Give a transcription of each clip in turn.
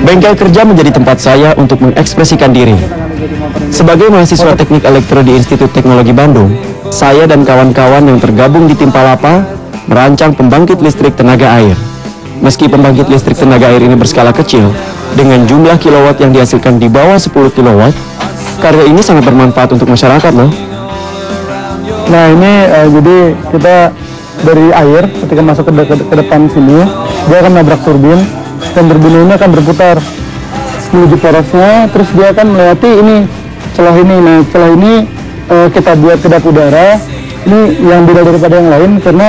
Bengkel kerja menjadi tempat saya untuk mengekspresikan diri. Sebagai mahasiswa teknik elektro di Institut Teknologi Bandung, saya dan kawan-kawan yang tergabung di tim Palapa merancang pembangkit listrik tenaga air. Meski pembangkit listrik tenaga air ini berskala kecil, dengan jumlah kilowatt yang dihasilkan di bawah 10 kilowatt, karya ini sangat bermanfaat untuk masyarakat loh. Nah ini jadi kita dari air ketika masuk ke depan sini, dia akan nabrak turbin, dan turbin ini akan berputar menuju porosnya, terus dia akan melewati ini celah ini. Nah celah ini kita buat kedap udara. Ini yang beda daripada yang lain karena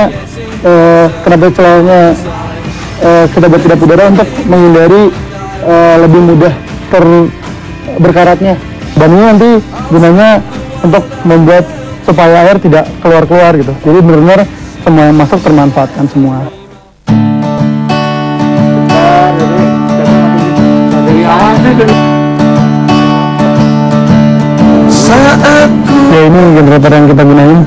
kenapa celahnya kita buat kedap udara untuk menghindari lebih mudah berkaratnya. Dan ini nanti gunanya untuk membuat supaya air tidak keluar gitu. Jadi benar-benar semua yang masuk termanfaatkan semua. Ya ini generator yang kita gunain.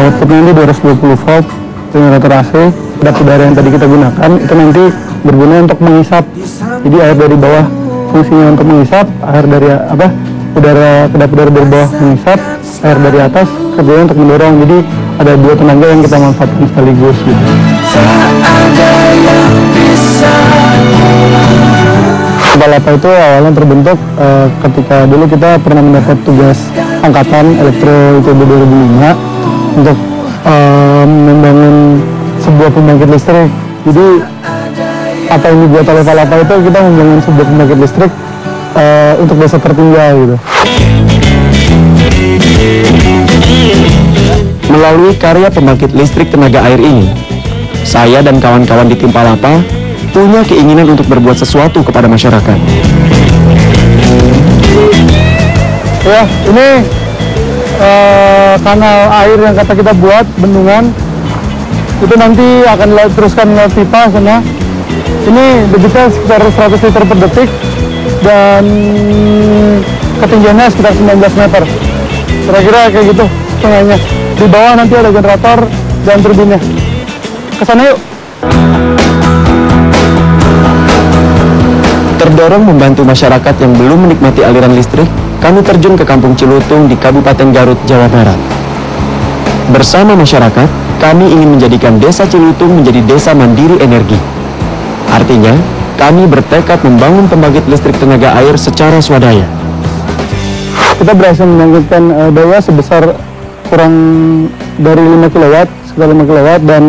Outputnya ini 220 volt, generator AC. Kedap udara yang tadi kita gunakan itu nanti berguna untuk mengisap. Jadi air dari bawah fungsinya untuk mengisap, air dari kedap udara dari bawah mengisap, air dari atas kerjanya untuk mendorong. Jadi ada dua tenaga yang kita manfaatkan sekaligus gitu. Palapa itu awalnya terbentuk ketika dulu kita pernah mendapat tugas angkatan elektro ITB 2005 untuk membangun sebuah pembangkit listrik. Jadi apa yang dibuat oleh Palapa itu kita membangun sebuah pembangkit listrik untuk desa tertinggal gitu. Melalui karya pembangkit listrik tenaga air ini, saya dan kawan-kawan di tim Palapa punya keinginan untuk berbuat sesuatu kepada masyarakat. Ya, ini kanal air yang kata kita buat, bendungan. Itu nanti akan teruskan lewat pipa sana. Ini debitnya sekitar 100 liter per detik dan ketinggiannya sekitar 19 meter. Kira-kira kayak gitu tengahnya. Di bawah nanti ada generator dan turbinnya. Kesana yuk. Terdorong membantu masyarakat yang belum menikmati aliran listrik, kami terjun ke Kampung Cilutung di Kabupaten Garut, Jawa Barat. Bersama masyarakat, kami ingin menjadikan Desa Cilutung menjadi desa mandiri energi. Artinya, kami bertekad membangun pembangkit listrik tenaga air secara swadaya. Kita berhasil membangkitkan daya sebesar kurang dari 5 kW, sekitar 5 kW, dan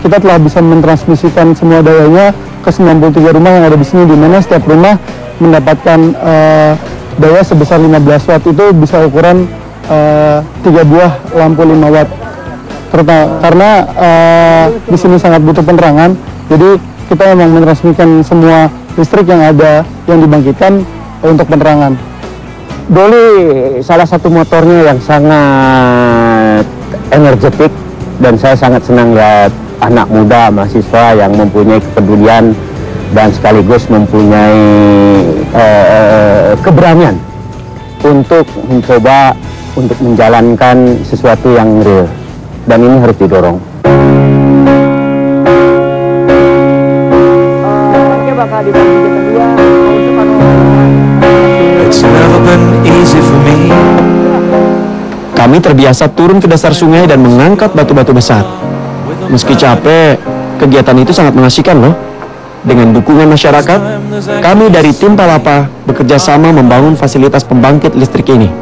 kita telah bisa mentransmisikan semua dayanya ke 93 rumah yang ada di sini, di mana setiap rumah mendapatkan daya sebesar 15 watt. Itu bisa ukuran 3 buah lampu 5 watt. Karena di sini sangat butuh penerangan, jadi kita memang mentransmisikan semua listrik yang ada yang dibangkitkan untuk penerangan. Doli salah satu motornya yang sangat energetik, dan saya sangat senang lihat anak muda mahasiswa yang mempunyai kepedulian dan sekaligus mempunyai keberanian untuk mencoba untuk menjalankan sesuatu yang real, dan ini harus didorong. Bakal dibagi kedua untuk Kami terbiasa turun ke dasar sungai dan mengangkat batu-batu besar. Meski capek, kegiatan itu sangat mengasihkan loh. Dengan dukungan masyarakat, kami dari tim Palapa bekerja sama membangun fasilitas pembangkit listrik ini.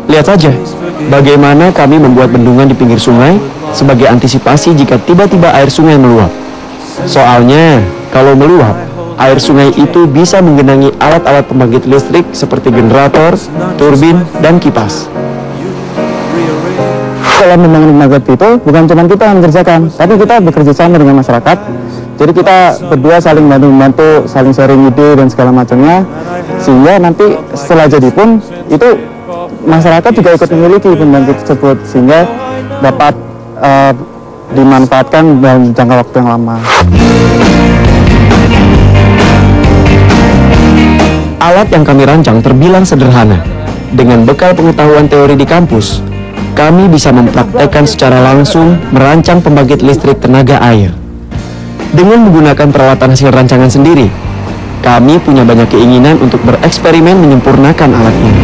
Lihat saja, bagaimana kami membuat bendungan di pinggir sungai sebagai antisipasi jika tiba-tiba air sungai meluap. Soalnya, kalau meluap, air sungai itu bisa menggenangi alat-alat pembangkit listrik seperti generator, turbin, dan kipas. Dalam membangun pembangkit itu bukan cuma kita yang mengerjakan, tapi kita bekerja sama dengan masyarakat. Jadi kita berdua saling bantu-bantu, saling sharing ide dan segala macamnya, sehingga nanti setelah jadi pun itu masyarakat juga ikut memiliki pembangkit tersebut, sehingga dapat dimanfaatkan dalam jangka waktu yang lama. Alat yang kami rancang terbilang sederhana. Dengan bekal pengetahuan teori di kampus, kami bisa mempraktekkan secara langsung merancang pembangkit listrik tenaga air. Dengan menggunakan peralatan hasil rancangan sendiri, kami punya banyak keinginan untuk bereksperimen menyempurnakan alat ini.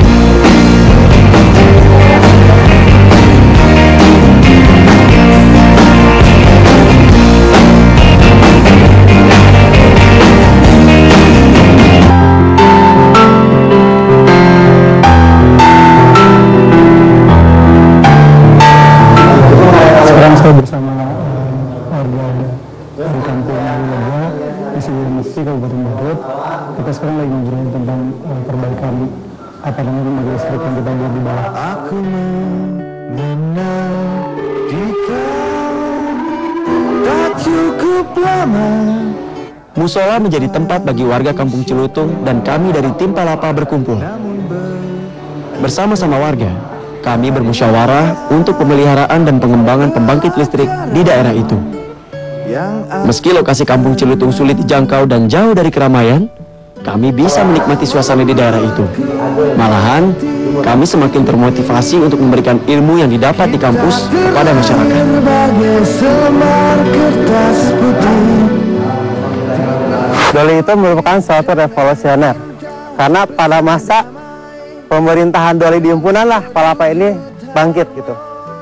Sekarang saya bersama warga di kampung Lega di sebuah masjid Kabupaten Garut. Kita sekarang lagi ngobrolin tentang perbaikan apa namanya mobil listrik yang kita buat di bawah. Aku mengenal di kau tak cukup lama. Musola menjadi tempat bagi warga Kampung Cilutung dan kami dari tim Palapa berkumpul. Bersama-sama warga, kami bermusyawarah untuk pemeliharaan dan pengembangan pembangkit listrik di daerah itu. Meski lokasi Kampung Cilutung sulit dijangkau dan jauh dari keramaian, kami bisa menikmati suasana di daerah itu. Malahan, kami semakin termotivasi untuk memberikan ilmu yang didapat di kampus kepada masyarakat. Doli itu merupakan suatu revolusioner, karena pada masa pemerintahan Doli di himpunan lah Palapa ini bangkit gitu.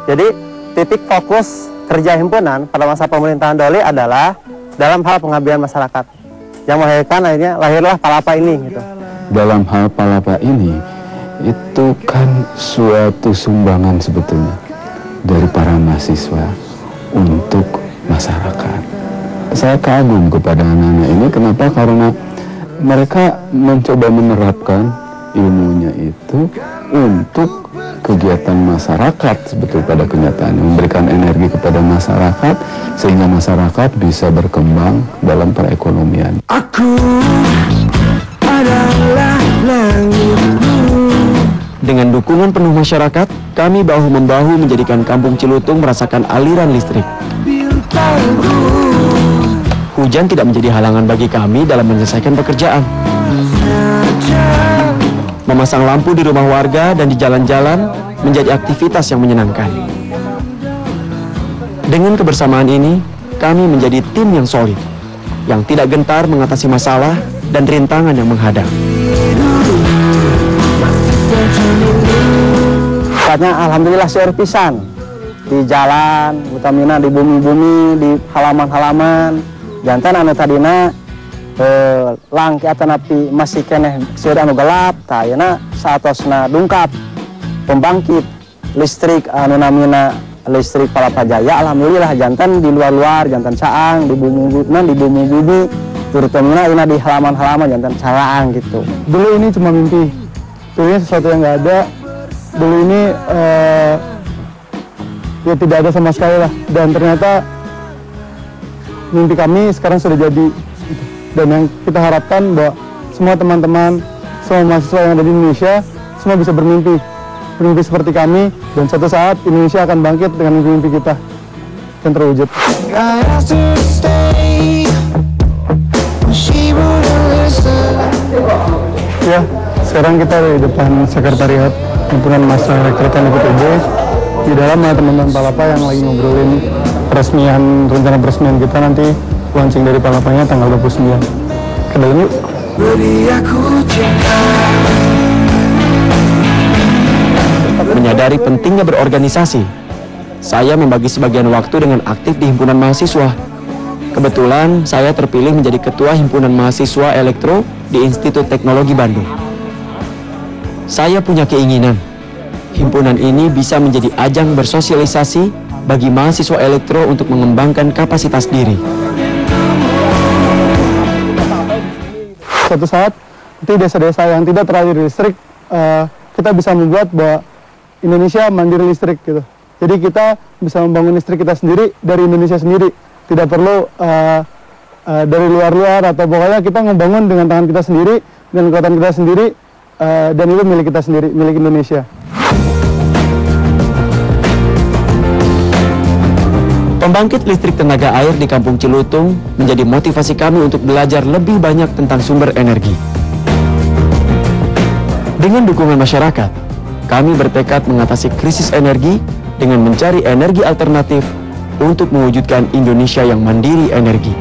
Jadi titik fokus kerja himpunan pada masa pemerintahan Doli adalah dalam hal pengabdian masyarakat, yang melahirkan akhirnya lahirlah Palapa ini gitu. Dalam hal Palapa ini, itu kan suatu sumbangan sebetulnya dari para mahasiswa untuk masyarakat. Saya kagum kepada anak-anak ini, kenapa? Karena mereka mencoba menerapkan ilmunya itu untuk kegiatan masyarakat sebetulnya pada kenyataannya, memberikan energi kepada masyarakat sehingga masyarakat bisa berkembang dalam perekonomian. Aku adalah langitmu. Dengan dukungan penuh masyarakat, kami bahu-membahu menjadikan Kampung Cilutung merasakan aliran listrik. Hujan tidak menjadi halangan bagi kami dalam menyelesaikan pekerjaan. Memasang lampu di rumah warga dan di jalan-jalan menjadi aktivitas yang menyenangkan. Dengan kebersamaan ini, kami menjadi tim yang solid, yang tidak gentar mengatasi masalah dan rintangan yang menghadang. Karena alhamdulillah seueur pisan di jalan, utamina di bumi-bumi, di halaman-halaman. Jantan anu tadina langki atanapi masih keneh seueur anu gelap, tah ayeuna saatosna dungkap pembangkit listrik anu namina listrik Palapa Jaya. Alhamdulillah jantan di luar-luar, jantan caang di bumi-bumi, terutama ini di halaman-halaman jantan caang gitu. Dulu ini cuma mimpi, dulunya sesuatu yang nggak ada. Dulu ini ya tidak ada sama sekali lah, dan ternyata mimpi kami sekarang sudah jadi. Dan yang kita harapkan bahwa semua teman-teman, semua mahasiswa yang ada di Indonesia semua bisa bermimpi seperti kami, dan suatu saat Indonesia akan bangkit dengan mimpi kita dan terwujud. Ya, sekarang kita di depan sekretariat himpunan masa rekrutan IPTB. Di dalam ada teman-teman Palapa yang lagi ngobrolin rencana peresmian kita nanti launching dari Palapanya tanggal 29. Ke dalam yuk. Menyadari pentingnya berorganisasi, saya membagi sebagian waktu dengan aktif di himpunan mahasiswa. Kebetulan saya terpilih menjadi ketua himpunan mahasiswa elektro di Institut Teknologi Bandung. Saya punya keinginan himpunan ini bisa menjadi ajang bersosialisasi bagi mahasiswa elektro untuk mengembangkan kapasitas diri. Suatu saat di desa-desa yang tidak teraliri listrik, kita bisa membuat bahwa Indonesia mandiri listrik gitu. Jadi kita bisa membangun listrik kita sendiri dari Indonesia sendiri, tidak perlu dari luar-luar, atau pokoknya kita membangun dengan tangan kita sendiri, dengan kekuatan kita sendiri, dan itu milik kita sendiri, milik Indonesia. Pembangkit listrik tenaga air di Kampung Cilutung menjadi motivasi kami untuk belajar lebih banyak tentang sumber energi. Dengan dukungan masyarakat, kami bertekad mengatasi krisis energi dengan mencari energi alternatif untuk mewujudkan Indonesia yang mandiri energi.